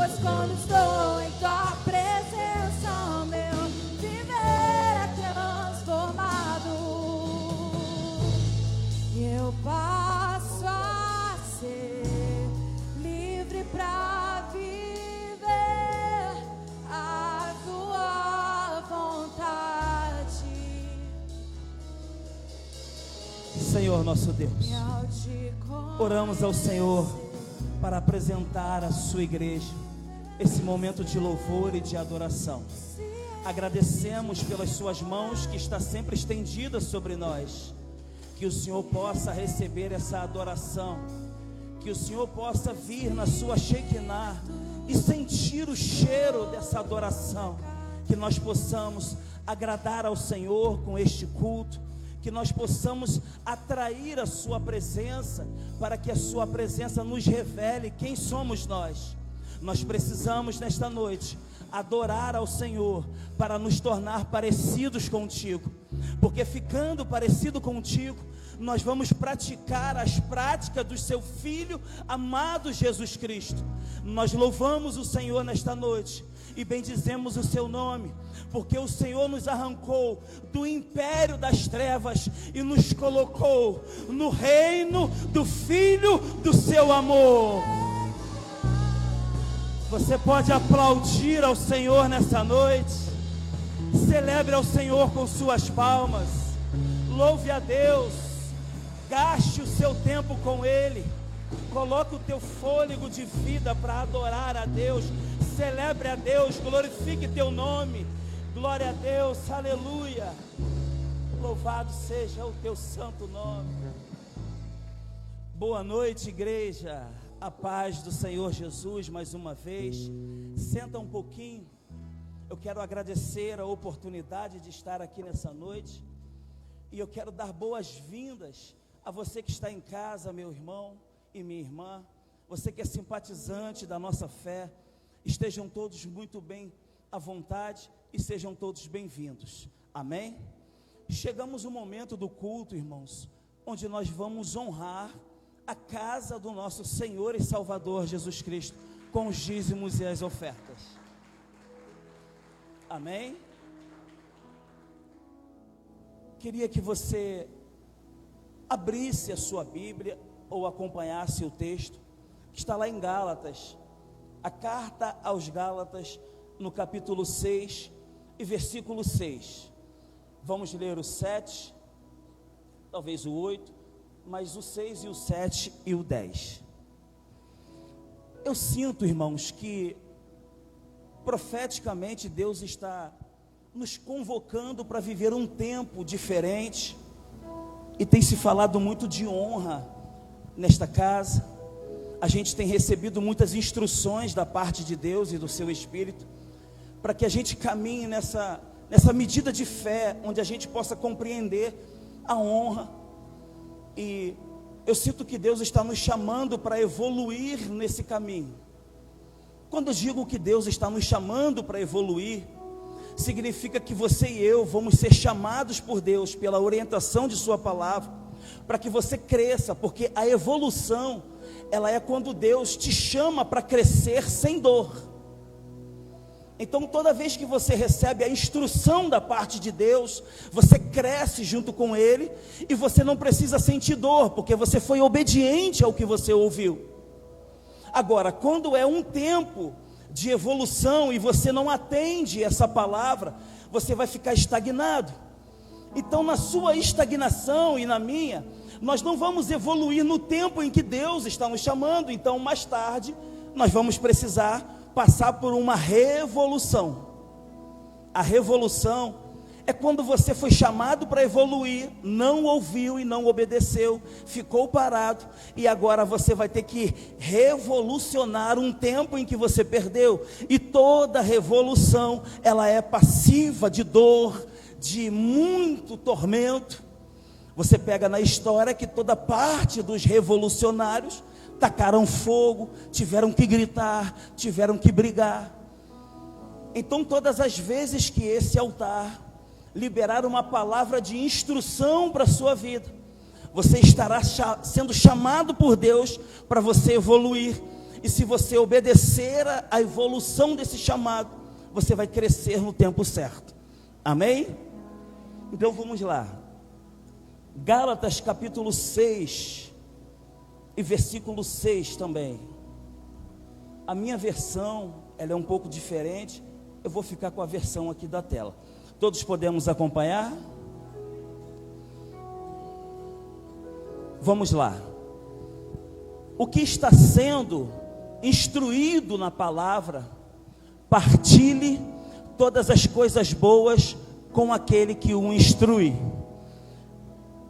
pois quando estou em tua presença, meu viver é transformado, e eu passo a ser livre para viver a tua vontade. Senhor nosso Deus, oramos ao Senhor para apresentar a sua igreja esse momento de louvor e de adoração. Agradecemos pelas suas mãos que está sempre estendida sobre nós. Que o Senhor possa receber essa adoração, que o Senhor possa vir na sua Shekinah e sentir o cheiro dessa adoração, que nós possamos agradar ao Senhor com este culto, que nós possamos atrair a sua presença, para que a sua presença nos revele quem somos nós. Nós precisamos nesta noite adorar ao Senhor para nos tornar parecidos contigo, porque ficando parecido contigo, nós vamos praticar as práticas do seu Filho amado Jesus Cristo. Nós louvamos o Senhor nesta noite e bendizemos o seu nome, porque o Senhor nos arrancou do império das trevas e nos colocou no reino do Filho do seu amor. Você pode aplaudir ao Senhor nessa noite. Celebre ao Senhor com suas palmas. Louve a Deus. Gaste o seu tempo com Ele. Coloque o teu fôlego de vida para adorar a Deus. Celebre a Deus, glorifique teu nome. Glória a Deus, aleluia. Louvado seja o teu santo nome. Boa noite, igreja. A paz do Senhor Jesus mais uma vez. Senta um pouquinho. Eu quero agradecer a oportunidade de estar aqui nessa noite. E eu quero dar boas-vindas a você que está em casa, meu irmão e minha irmã. Você que é simpatizante da nossa fé. Estejam todos muito bem à vontade e sejam todos bem-vindos. Amém? Chegamos no momento do culto, irmãos, onde nós vamos honrar a casa do nosso Senhor e Salvador Jesus Cristo com os dízimos e as ofertas. Amém? Queria que você abrisse a sua Bíblia ou acompanhasse o texto que está lá em Gálatas, a carta aos Gálatas, no capítulo 6 e versículo 6. Vamos ler o 7, talvez o 8, mas o 6 e o 7 e o 10. Eu sinto, irmãos, que profeticamente Deus está nos convocando para viver um tempo diferente, e tem se falado muito de honra nesta casa. A gente tem recebido muitas instruções da parte de Deus e do seu Espírito, para que a gente caminhe nessa medida de fé, onde a gente possa compreender a honra. E eu sinto que Deus está nos chamando para evoluir nesse caminho. Quando eu digo que Deus está nos chamando para evoluir, significa que você e eu vamos ser chamados por Deus, pela orientação de sua palavra, para que você cresça, porque a evolução, ela é quando Deus te chama para crescer sem dor. Então toda vez que você recebe a instrução da parte de Deus, você cresce junto com Ele, e você não precisa sentir dor, porque você foi obediente ao que você ouviu. Agora, quando é um tempo de evolução e você não atende essa palavra, você vai ficar estagnado. Então na sua estagnação e na minha, nós não vamos evoluir no tempo em que Deus está nos chamando. Então mais tarde nós vamos precisar passar por uma revolução. A revolução é quando você foi chamado para evoluir, não ouviu e não obedeceu, ficou parado, e agora você vai ter que revolucionar um tempo em que você perdeu. E toda revolução, ela é passiva de dor, de muito tormento. Você pega na história que toda parte dos revolucionários tacaram fogo, tiveram que gritar, tiveram que brigar. Então todas as vezes que esse altar liberar uma palavra de instrução para a sua vida, você estará sendo chamado por Deus para você evoluir. E se você obedecer à evolução desse chamado, você vai crescer no tempo certo. Amém? Então vamos lá. Gálatas capítulo 6 e versículo 6 também. A minha versão, ela é um pouco diferente. Eu vou ficar com a versão aqui da tela. Todos podemos acompanhar? Vamos lá. O que está sendo instruído na palavra, partilhe todas as coisas boas com aquele que o instrui.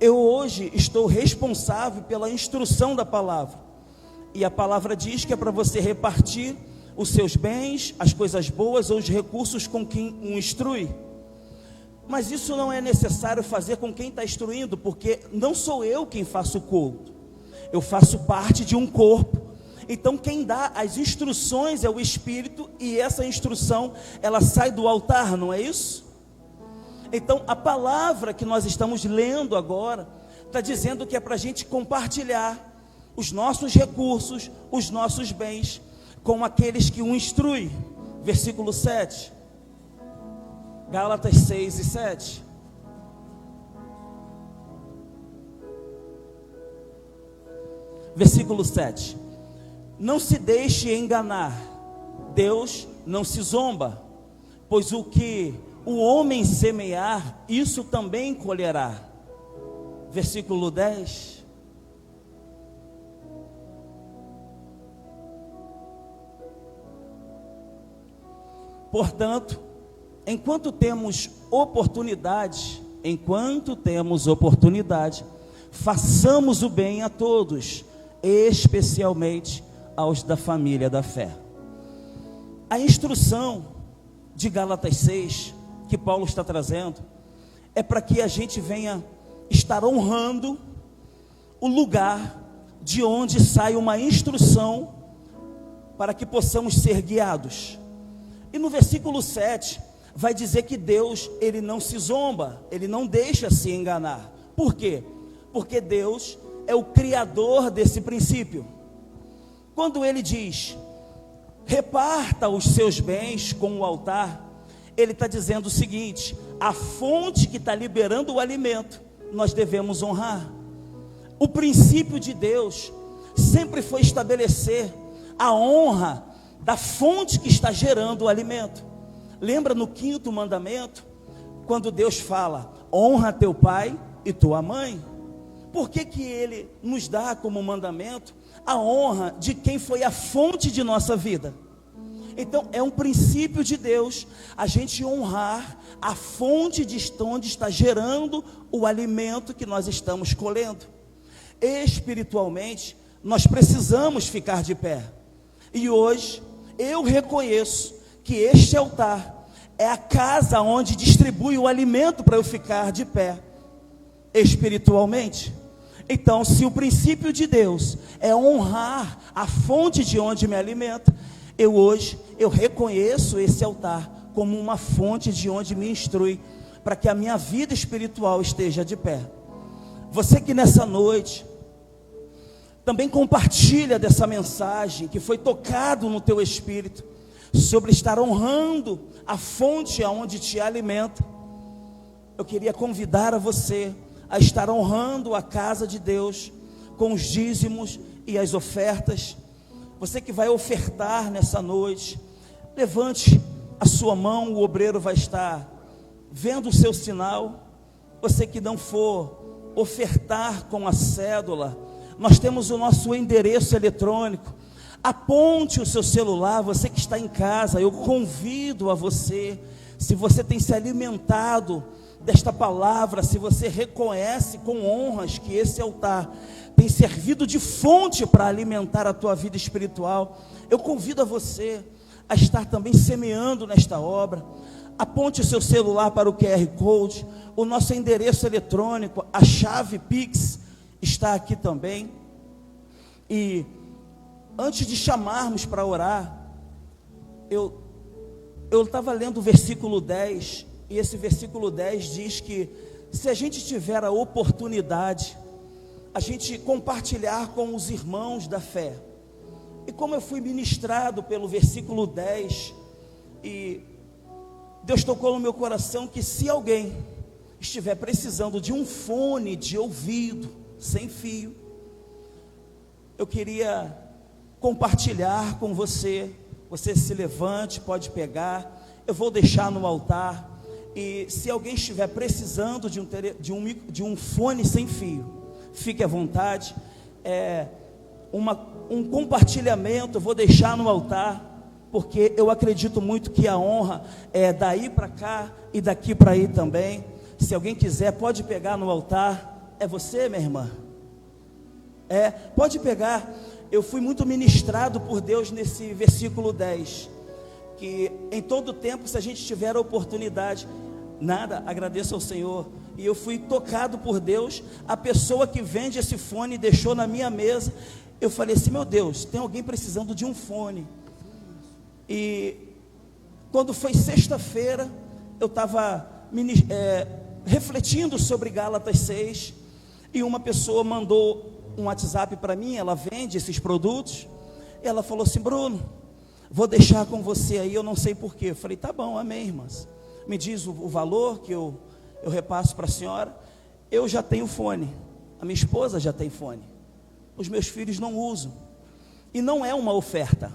Eu hoje estou responsável pela instrução da palavra. E a palavra diz que é para você repartir os seus bens, as coisas boas ou os recursos com quem o instrui. Mas isso não é necessário fazer com quem está instruindo, porque não sou eu quem faço o culto. Eu faço parte de um corpo. Então quem dá as instruções é o Espírito, e essa instrução, ela sai do altar, não é isso? Então a palavra que nós estamos lendo agora, está dizendo que é para a gente compartilhar os nossos recursos, os nossos bens, com aqueles que o instruem. Versículo 7. Gálatas 6 e 7. Versículo 7. Não se deixe enganar, Deus não se zomba, pois o que o homem semear, isso também colherá. Versículo 10. Portanto, enquanto temos oportunidade, façamos o bem a todos, especialmente aos da família da fé. A instrução de Gálatas 6, que Paulo está trazendo, é para que a gente venha estar honrando o lugar de onde sai uma instrução, para que possamos ser guiados. E no versículo 7, vai dizer que Deus, Ele não se zomba, Ele não deixa se enganar. Por quê? Porque Deus é o criador desse princípio. Quando Ele diz, reparta os seus bens com o altar, Ele está dizendo o seguinte: a fonte que está liberando o alimento, nós devemos honrar. O princípio de Deus sempre foi estabelecer a honra da fonte que está gerando o alimento. Lembra no 5º mandamento, quando Deus fala, honra teu pai e tua mãe? Por que que Ele nos dá como mandamento a honra de quem foi a fonte de nossa vida? Então é um princípio de Deus a gente honrar a fonte de onde está gerando o alimento que nós estamos colhendo. Espiritualmente, nós precisamos ficar de pé. E hoje eu reconheço que este altar é a casa onde distribui o alimento para eu ficar de pé espiritualmente. Então, se o princípio de Deus é honrar a fonte de onde me alimenta, hoje eu reconheço esse altar como uma fonte de onde me instrui, para que a minha vida espiritual esteja de pé. Você que nessa noite também compartilha dessa mensagem, que foi tocado no teu espírito, sobre estar honrando a fonte aonde te alimenta, eu queria convidar a você a estar honrando a casa de Deus com os dízimos e as ofertas. Você que vai ofertar nessa noite, levante a sua mão, o obreiro vai estar vendo o seu sinal. Você que não for ofertar com a cédula, nós temos o nosso endereço eletrônico. Aponte o seu celular. Você que está em casa, eu convido a você, se você tem se alimentado desta palavra, se você reconhece com honras que esse altar tem servido de fonte para alimentar a tua vida espiritual, eu convido a você a estar também semeando nesta obra. Aponte o seu celular para o QR Code, o nosso endereço eletrônico, a chave Pix está aqui também. E antes de chamarmos para orar, eu estava lendo o versículo 10, e esse versículo 10 diz que se a gente tiver a oportunidade, a gente compartilhar com os irmãos da fé, E como eu fui ministrado pelo versículo 10, e Deus tocou no meu coração que se alguém estiver precisando de um fone de ouvido sem fio, eu queria compartilhar com você. Você se levante, pode pegar, eu vou deixar no altar. E se alguém estiver precisando de um fone sem fio, fique à vontade. Um compartilhamento eu vou deixar no altar, porque eu acredito muito que a honra é daí para cá e daqui para aí também. Se alguém quiser, pode pegar no altar. É você, minha irmã? Pode pegar. Eu fui muito ministrado por Deus nesse versículo 10, que em todo tempo, se a gente tiver a oportunidade, agradeço ao Senhor. E eu fui tocado por Deus. A pessoa que vende esse fone deixou na minha mesa. Eu falei assim: meu Deus, tem alguém precisando de um fone. E quando foi sexta-feira, eu estava refletindo sobre Gálatas 6, e uma pessoa mandou um WhatsApp para mim. Ela vende esses produtos. Ela falou assim: Bruno, vou deixar com você aí, eu não sei porquê. Eu falei: tá bom, amém, irmãs. Me diz o valor que eu repasso para a senhora. Eu já tenho fone, a minha esposa já tem fone, os meus filhos não usam. E não é uma oferta,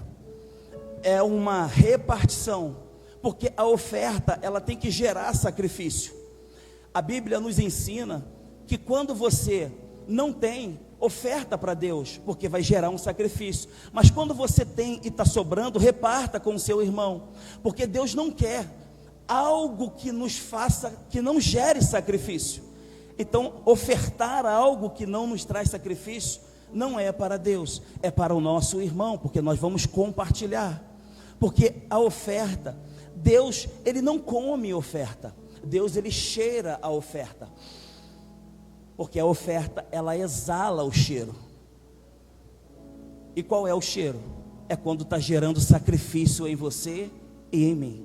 é uma repartição, porque a oferta, ela tem que gerar sacrifício. A Bíblia nos ensina que quando você não tem, oferta para Deus, porque vai gerar um sacrifício. Mas quando você tem e está sobrando, reparta com o seu irmão, porque Deus não quer algo que nos faça, que não gere sacrifício. Então, ofertar algo que não nos traz sacrifício, não é para Deus, é para o nosso irmão, porque nós vamos compartilhar. Porque a oferta, Deus, Ele não come oferta, Deus, Ele cheira a oferta, porque a oferta, ela exala o cheiro. E qual é o cheiro? É quando está gerando sacrifício em você e em mim.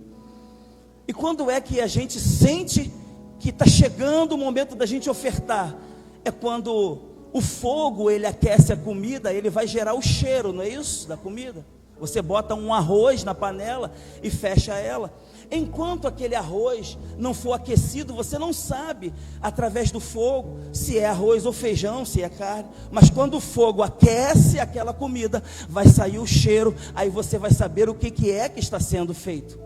E quando é que a gente sente que está chegando o momento da gente ofertar? É quando o fogo, ele aquece a comida, ele vai gerar o cheiro, não é isso? Da comida. Você bota um arroz na panela e fecha ela. Enquanto aquele arroz não for aquecido, você não sabe, através do fogo, se é arroz ou feijão, se é carne. Mas quando o fogo aquece aquela comida, vai sair o cheiro, aí você vai saber o que é que está sendo feito.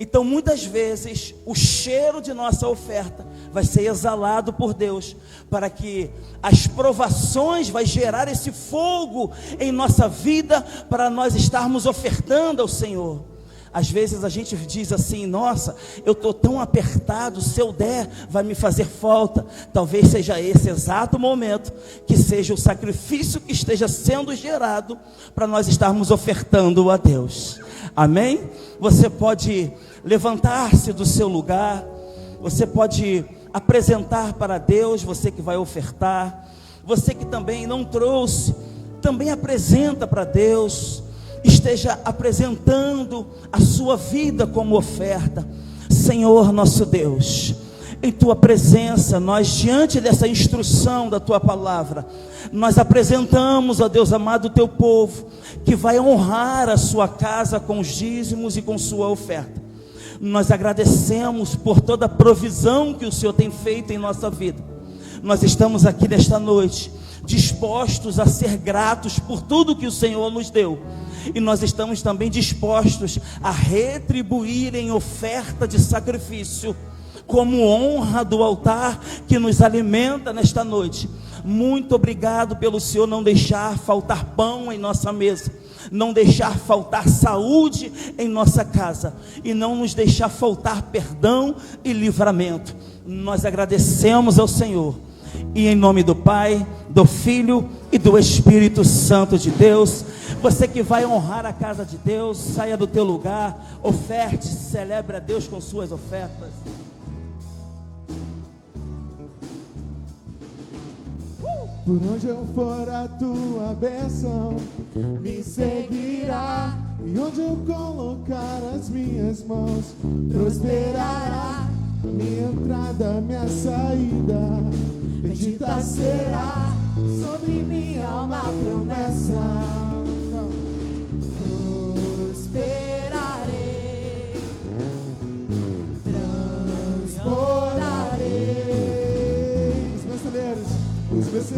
Então, muitas vezes, o cheiro de nossa oferta vai ser exalado por Deus, para que as provações vai gerar esse fogo em nossa vida, para nós estarmos ofertando ao Senhor. Às vezes a gente diz assim: nossa, eu estou tão apertado, se eu der, vai me fazer falta. Talvez seja esse exato momento, que seja o sacrifício que esteja sendo gerado, para nós estarmos ofertando a Deus. Amém? Você pode levantar-se do seu lugar, você pode apresentar para Deus, você que vai ofertar, você que também não trouxe, também apresenta para Deus, esteja apresentando a sua vida como oferta. Senhor nosso Deus, em tua presença, nós, diante dessa instrução da tua palavra, nós apresentamos, ó Deus amado, o teu povo, que vai honrar a sua casa com os dízimos e com sua oferta. Nós agradecemos por toda a provisão que o Senhor tem feito em nossa vida. Nós estamos aqui nesta noite, dispostos a ser gratos por tudo que o Senhor nos deu. E nós estamos também dispostos a retribuir em oferta de sacrifício, como honra do altar que nos alimenta nesta noite. Muito obrigado pelo Senhor não deixar faltar pão em nossa mesa, não deixar faltar saúde em nossa casa, e não nos deixar faltar perdão e livramento. Nós agradecemos ao Senhor, e em nome do Pai, do Filho e do Espírito Santo de Deus. Você que vai honrar a casa de Deus, saia do teu lugar, oferte, celebre a Deus com suas ofertas. Por onde eu for, a tua bênção me seguirá, e onde eu colocar as minhas mãos, prosperará. Minha entrada, minha saída, bendita será. Sobre minha alma promessa.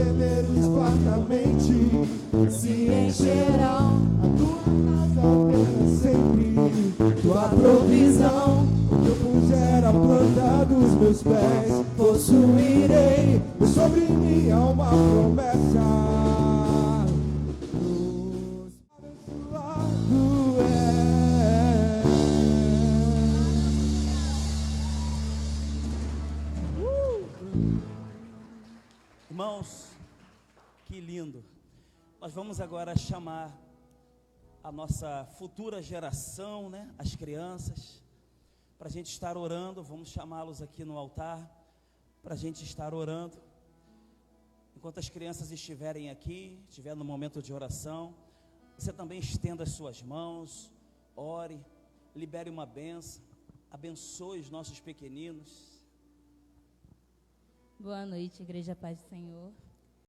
celeiros fartamente se encherão. A tua casa apenas sempre tua provisão. O teu puser a planta dos meus pés, possuirei. E sobre mim há uma promessa. Abençoado é. Irmãos, que lindo. Nós vamos agora chamar a nossa futura geração, né? As crianças, para a gente estar orando. Vamos chamá-los aqui no altar, para a gente estar orando. Enquanto as crianças estiverem aqui, estiver no momento de oração, você também estenda as suas mãos, ore, libere uma bênção, abençoe os nossos pequeninos. Boa noite, Igreja Paz do Senhor.